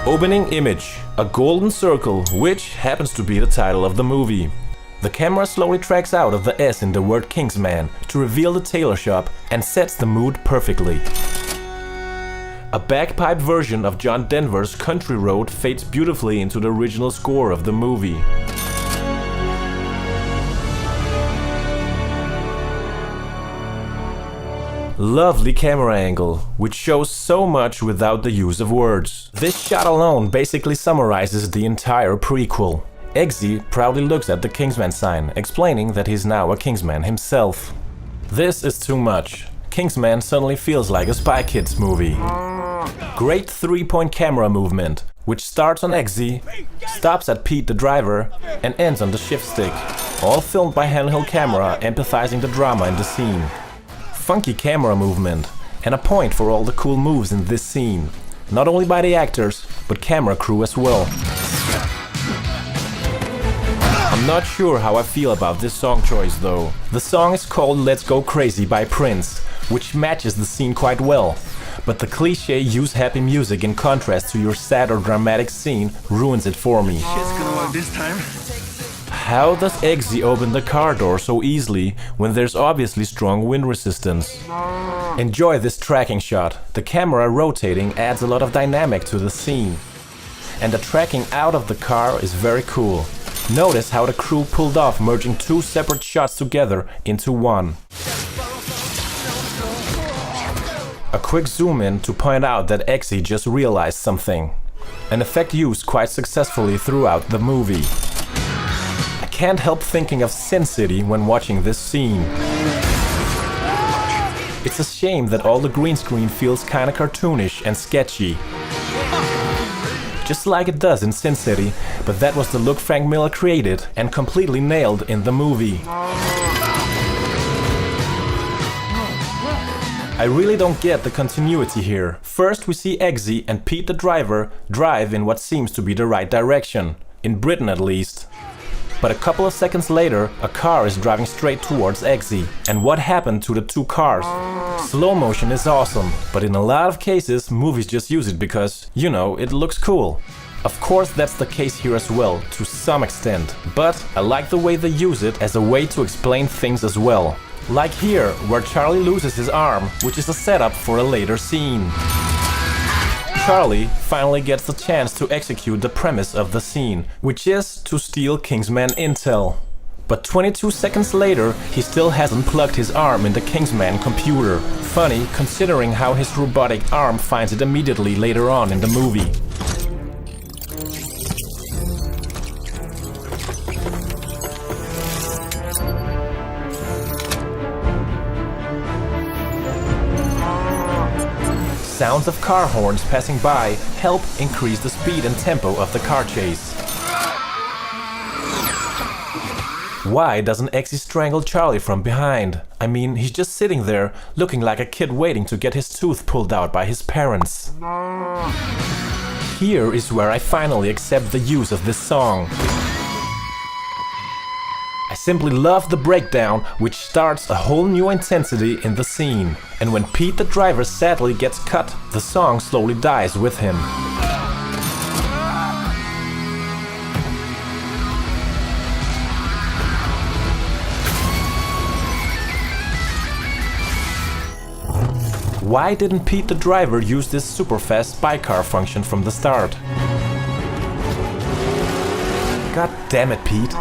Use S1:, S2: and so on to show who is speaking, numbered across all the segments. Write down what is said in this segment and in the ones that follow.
S1: Opening image, a golden circle, which happens to be the title of the movie. The camera slowly tracks out of the S in the word Kingsman to reveal the tailor shop and sets the mood perfectly. A bagpipe version of John Denver's Country Road fades beautifully into the original score of the movie. Lovely camera angle, which shows so much without the use of words. This shot alone basically summarizes the entire prequel. Eggsy proudly looks at the Kingsman sign, explaining that he's now a Kingsman himself. This is too much. Kingsman suddenly feels like a Spy Kids movie. Great three-point camera movement, which starts on Eggsy, stops at Pete the driver, and ends on the shift stick. All filmed by handheld camera, emphasizing the drama in the scene. Funky camera movement, and a point for all the cool moves in this scene. Not only by the actors, but camera crew as well. I'm not sure how I feel about this song choice though. The song is called Let's Go Crazy by Prince, which matches the scene quite well. But the cliche use happy music in contrast to your sad or dramatic scene ruins it for me.
S2: Shit's gonna work this time.
S1: How does Eggsy open the car door so easily when there's obviously strong wind resistance? Enjoy this tracking shot. The camera rotating adds a lot of dynamic to the scene. And the tracking out of the car is very cool. Notice how the crew pulled off merging two separate shots together into one. A quick zoom in to point out that Eggsy just realized something. An effect used quite successfully throughout the movie. I can't help thinking of Sin City when watching this scene. It's a shame that all the green screen feels kinda cartoonish and sketchy. Just like it does in Sin City, but that was the look Frank Miller created and completely nailed in the movie. I really don't get the continuity here. First we see Eggsy and Pete the driver drive in what seems to be the right direction, in Britain at least. But a couple of seconds later, a car is driving straight towards Eggsy. And what happened to the two cars? Slow motion is awesome, but in a lot of cases, movies just use it because, you know, it looks cool. Of course that's the case here as well, to some extent, but I like the way they use it as a way to explain things as well. Like here, where Charlie loses his arm, which is a setup for a later scene. Charlie finally gets the chance to execute the premise of the scene, which is to steal Kingsman intel. But 22 seconds later, he still hasn't plugged his arm in the Kingsman computer. Funny, considering how his robotic arm finds it immediately later on in the movie. Sounds of car horns passing by help increase the speed and tempo of the car chase. Why doesn't Eggsy strangle Charlie from behind? I mean, he's just sitting there, looking like a kid waiting to get his tooth pulled out by his parents. Here is where I finally accept the use of this song. I simply love the breakdown, which starts a whole new intensity in the scene. And when Pete the driver sadly gets cut, the song slowly dies with him. Why didn't Pete the driver use this super fast spy car function from the start? God damn it, Pete.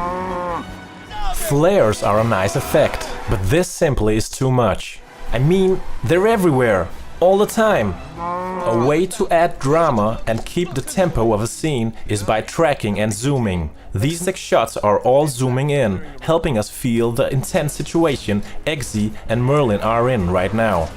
S1: Flares are a nice effect, but this simply is too much. I mean, they're everywhere, all the time. A way to add drama and keep the tempo of a scene is by tracking and zooming. These 6 shots are all zooming in, helping us feel the intense situation Eggsy and Merlin are in right now.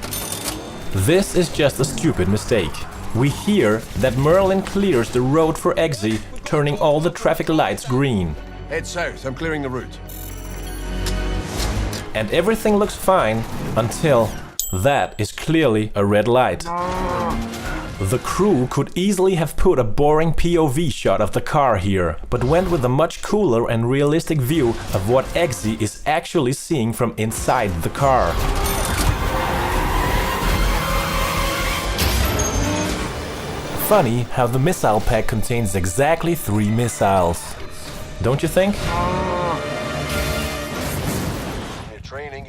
S1: This is just a stupid mistake. We hear that Merlin clears the road for Eggsy, turning all the traffic lights green.
S2: Head south, I'm clearing the route.
S1: And everything looks fine until that is clearly a red light. The crew could easily have put a boring POV shot of the car here, but went with a much cooler and realistic view of what Eggsy is actually seeing from inside the car. funny how the missile pack contains exactly 3 missiles. Don't you think?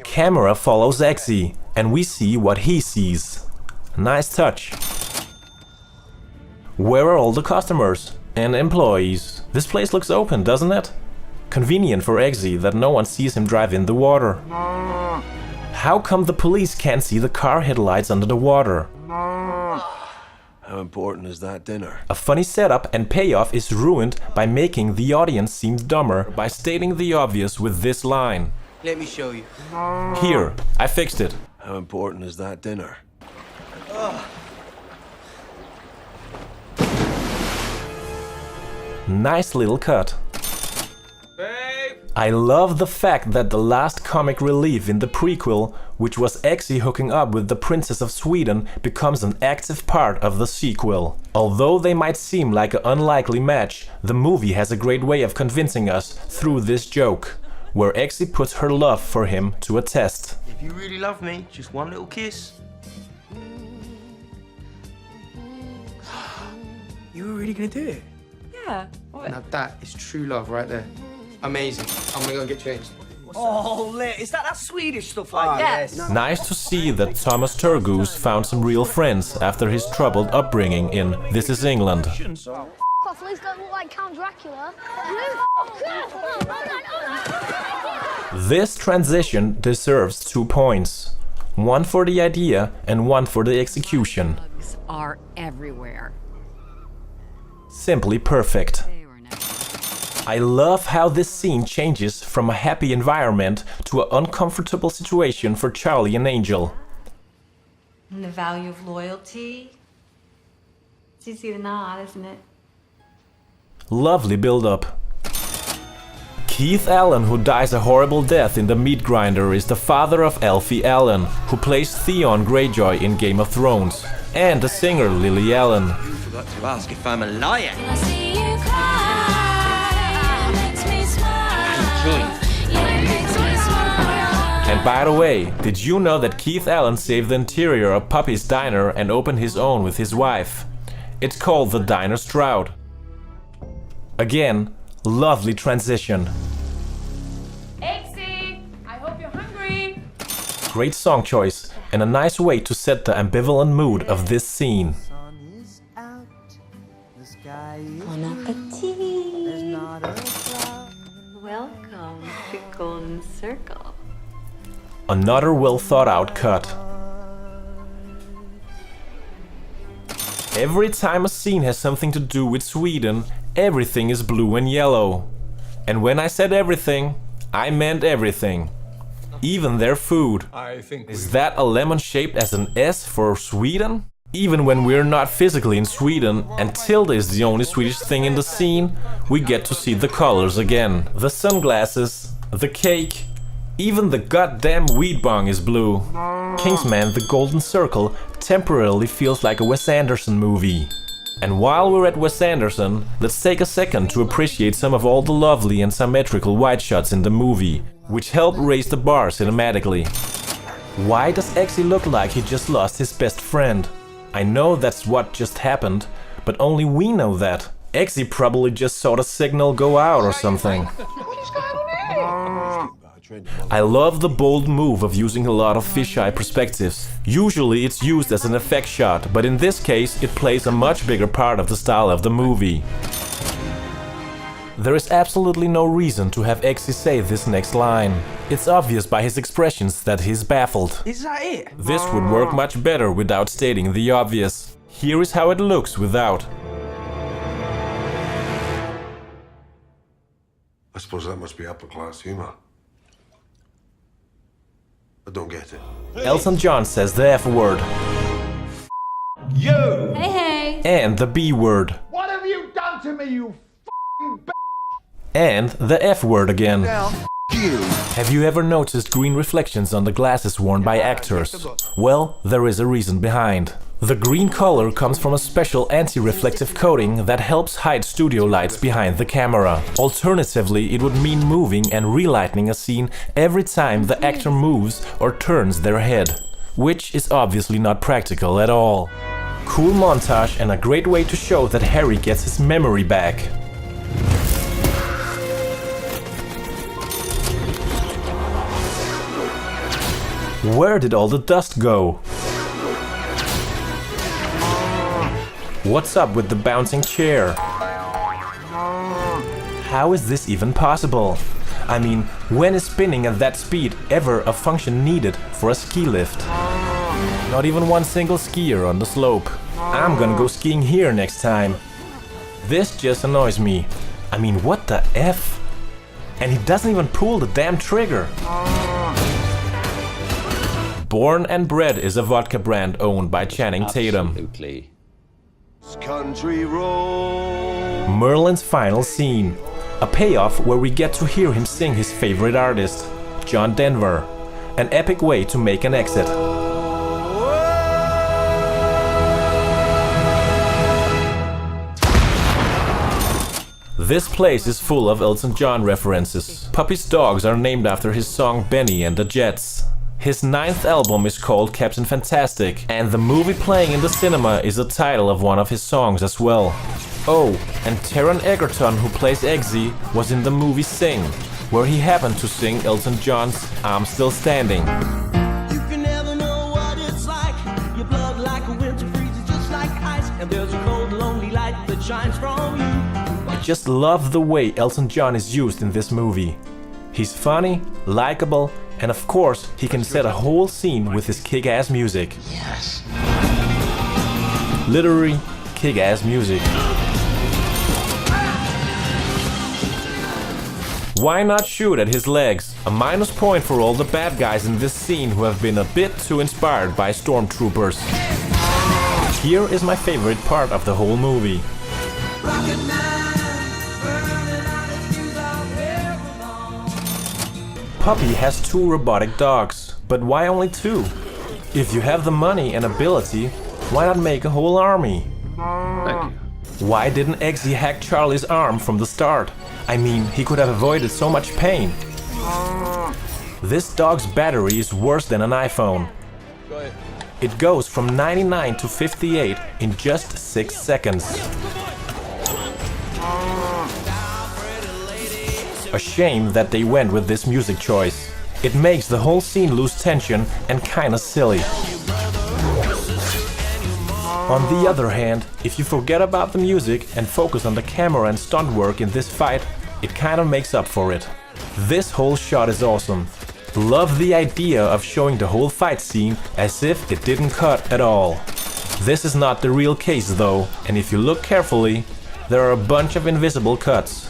S1: Camera follows Eggsy, and we see what he sees. Nice touch. Where are all the customers and employees? This place looks open, doesn't it? Convenient for Eggsy that no one sees him drive in the water. How come the police can't see the car headlights under the water?
S2: How important is that dinner?
S1: A funny setup and payoff is ruined by making the audience seem dumber by stating the obvious with this line.
S3: Let me show you.
S1: Here, I fixed it.
S2: How important is that dinner?
S1: Nice little cut. I love the fact that the last comic relief in the prequel, which was Eggsy hooking up with the Princess of Sweden, becomes an active part of the sequel. Although they might seem like an unlikely match, the movie has a great way of convincing us through this joke, where Eggsy puts her love for him to a test.
S3: If you really love me, just one little kiss. You were really gonna do it?
S4: Yeah. What?
S3: Now that is true love right there. Amazing. I'm gonna go get changed.
S5: Oh, is that Swedish stuff like
S4: Yes.
S1: Nice to see that Thomas Turgoose found some real friends after his troubled upbringing in This Is England.
S6: Please don't look like Count Dracula.
S1: This transition deserves 2 points. 1 for the idea and 1 for the execution.
S4: Bugs are everywhere.
S1: Simply perfect.
S4: They were never.
S1: I love how this scene changes from a happy environment to an uncomfortable situation for Charlie and Angel.
S4: And the value of loyalty. It's easy to nod, isn't it?
S1: Lovely build-up. Keith Allen, who dies a horrible death in the meat grinder, is the father of Alfie Allen, who plays Theon Greyjoy in Game of Thrones, and the singer Lily Allen.
S3: Forgot to ask if I'm a liar.
S1: And by the way, did you know that Keith Allen saved the interior of Puppy's Diner and opened his own with his wife? It's called the Diner Stroud. Again, lovely transition.
S7: Eggsy, I hope you're hungry.
S1: Great song choice and a nice way to set the ambivalent mood of this scene.
S4: Bon appetit. Welcome to Golden Circle.
S1: Another well thought out cut. Every time a scene has something to do with Sweden, everything is blue and yellow. And when I said everything, I meant everything. Even their food. Is that a lemon shaped as an S for Sweden? Even when we're not physically in Sweden and tilde is the only Swedish thing in the scene, we get to see the colors again. The sunglasses, the cake, even the goddamn weed bong is blue. Kingsman, The Golden Circle temporarily feels like a Wes Anderson movie. And while we're at Wes Anderson, let's take a second to appreciate some of all the lovely and symmetrical wide shots in the movie, which help raise the bar cinematically. Why does Eggsy look like he just lost his best friend? I know that's what just happened, but only we know that. Eggsy probably just saw the signal go out or something. I love the bold move of using a lot of fisheye perspectives. Usually it's used as an effect shot, but in this case it plays a much bigger part of the style of the movie. There is absolutely no reason to have Eggsy say this next line. It's obvious by his expressions that he's baffled.
S3: Is that it?
S1: This would work much better without stating the obvious. Here is how it looks without.
S2: I suppose that must be upper class humor. I don't get it.
S1: Elton John says the F word.
S7: Hey, hey.
S1: And the B word.
S5: What have you done to me, you
S1: And the F word again.
S2: You!
S1: Have you ever noticed green reflections on the glasses worn by actors? Well, there is a reason behind. The green color comes from a special anti-reflective coating that helps hide studio lights behind the camera. Alternatively, it would mean moving and relighting a scene every time the actor moves or turns their head, which is obviously not practical at all. Cool montage and a great way to show that Harry gets his memory back. Where did all the dust go? What's up with the bouncing chair? How is this even possible? I mean, when is spinning at that speed ever a function needed for a ski lift? Not even one single skier on the slope. I'm gonna go skiing here next time. This just annoys me. I mean, what the F? And he doesn't even pull the damn trigger. Born and Bred is a vodka brand owned by Channing Tatum.
S8: Absolutely.
S2: Country road.
S1: Merlin's final scene. A payoff where we get to hear him sing his favorite artist, John Denver. An epic way to make an exit. This place is full of Elton John references. Puppy's dogs are named after his song Benny and the Jets. His 9th album is called Captain Fantastic, and the movie playing in the cinema is the title of one of his songs as well. Oh, and Taron Egerton, who plays Eggsy, was in the movie Sing, where he happened to sing Elton John's I'm Still Standing.
S5: You can never know what it's like. Your blood like a winter freezes just like ice. And there's a cold, lonely light that shines from you.
S1: I just love the way Elton John is used in this movie. He's funny, likable, and of course he can set a whole scene with his kick-ass music.
S5: Yes.
S1: Literally kick-ass music. Why not shoot at his legs? A minus point for all the bad guys in this scene who have been a bit too inspired by stormtroopers. Here is my favorite part of the whole movie. Puppy has 2 robotic dogs, but why only 2? If you have the money and ability, why not make a whole army?
S8: Thank you.
S1: Why didn't Eggsy hack Charlie's arm from the start? I mean, he could have avoided so much pain. This dog's battery is worse than an iPhone. It goes from 99 to 58 in just 6 seconds. A shame that they went with this music choice. It makes the whole scene lose tension and kinda silly. On the other hand, if you forget about the music and focus on the camera and stunt work in this fight, it kinda makes up for it. This whole shot is awesome. Love the idea of showing the whole fight scene as if it didn't cut at all. This is not the real case though, and if you look carefully, there are a bunch of invisible cuts.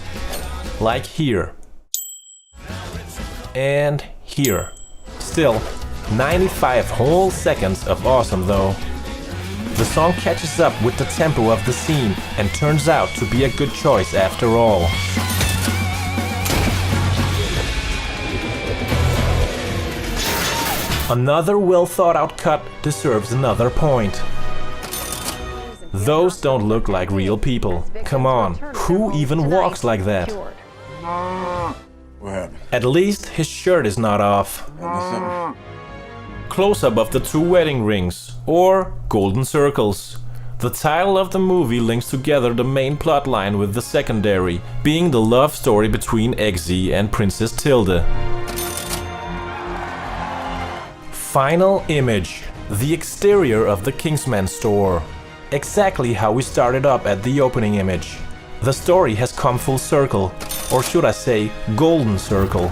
S1: Like here. And here. Still, 95 whole seconds of awesome though. The song catches up with the tempo of the scene and turns out to be a good choice after all. Another well thought out cut deserves another point. Those don't look like real people. Come on, who even walks like that?
S2: What happened?
S1: At least his shirt is not off. Close-up of the 2 wedding rings, or golden circles. The title of the movie links together the main plotline with the secondary, being the love story between Eggsy and Princess Tilda. Final image. The exterior of the Kingsman store. Exactly how we started up at the opening image. The story has come full circle, or should I say, golden circle.